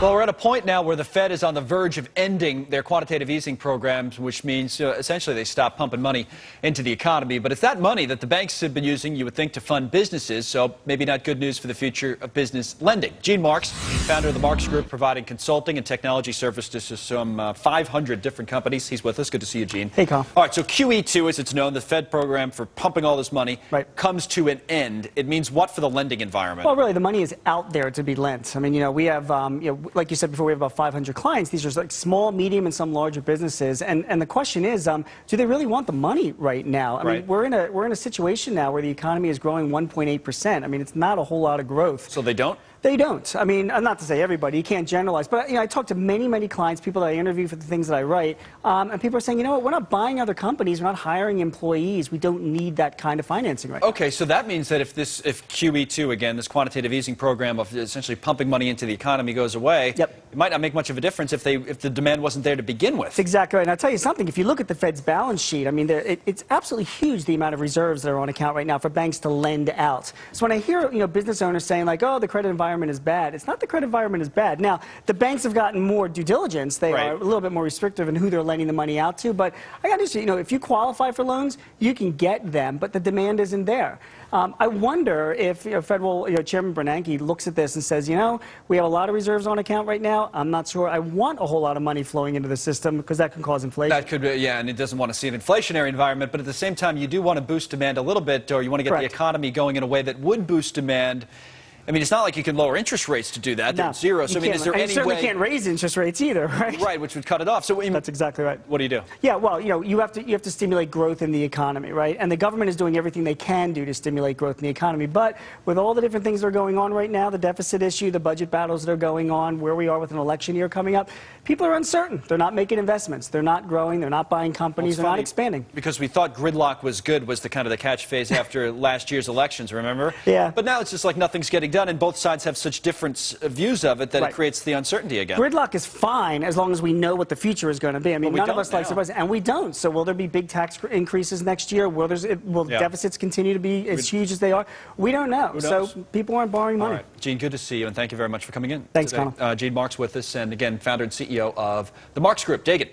Well, we're at a point now where the Fed is on the verge of ending their quantitative easing programs, which means essentially they stop pumping money into the economy. But it's that money that the banks have been using, you would think, to fund businesses, so maybe not good news for the future of business lending. Gene Marks, founder of the Marks Group, providing consulting and technology services to some 500 different companies. He's with us. Good to see you, Gene. Hey, Carl. All right, so QE2, as it's known, the Fed program for pumping all this money, comes to an end. It means what for the lending environment? Well, really, the money is out there to be lent. I mean, we have, like you said before, we have about 500 clients. These are like small, medium, and some larger businesses. And the question is, do they really want the money right now? I mean, we're in a situation now where the economy is growing 1.8%. I mean, it's not a whole lot of growth. So they don't? They don't. I mean, not to say everybody, you can't generalize, but I talk to many clients, people that I interview for the things that I write, and people are saying, you know what, we're not buying other companies, we're not hiring employees, we don't need that kind of financing right now. Okay, so that means that if QE2, again, this quantitative easing program of essentially pumping money into the economy goes away, it might not make much of a difference if the demand wasn't there to begin with. That's exactly right. And I'll tell you something, if you look at the Fed's balance sheet, I mean, it's absolutely huge, the amount of reserves that are on account right now for banks to lend out. So when I hear, business owners saying like, oh, the credit environment is bad, it's not the credit environment is bad. Now, the banks have gotten more due diligence. They are a little bit more restrictive in who they're lending the money out to. But I got to say, if you qualify for loans, you can get them, but the demand isn't there. I wonder if Federal Chairman Bernanke looks at this and says, we have a lot of reserves on account right now. I'm not sure I want a whole lot of money flowing into the system because that can cause inflation. That could be, yeah, and it doesn't want to see an inflationary environment. But at the same time, you do want to boost demand a little bit, or you want to get the economy going in a way that would boost demand. I mean, it's not like you can lower interest rates to do that. They're zero. So, I mean, is there any way... You certainly can't raise interest rates either, right? Right, which would cut it off. So that's exactly right. What do you do? Yeah, well, you have to stimulate growth in the economy, right? And the government is doing everything they can do to stimulate growth in the economy. But with all the different things that are going on right now, the deficit issue, the budget battles that are going on, where we are with an election year coming up, people are uncertain. They're not making investments. They're not growing. They're not buying companies. They're not expanding. Because we thought gridlock was good, was the kind of the catch phase after last year's elections, remember? Yeah. But now it's just like nothing's getting done, and both sides have such different views of it that it creates the uncertainty again. Gridlock is fine as long as we know what the future is going to be. I mean, none of us like surprises, and we don't. So will there be big tax increases next year? Will deficits continue to be as huge as they are? We don't know. So people aren't borrowing money. All right. Gene, good to see you, and thank you very much for coming in. Thanks, Connell. Gene Marks with us, and again, founder and CEO of the Marks Group. Dagan.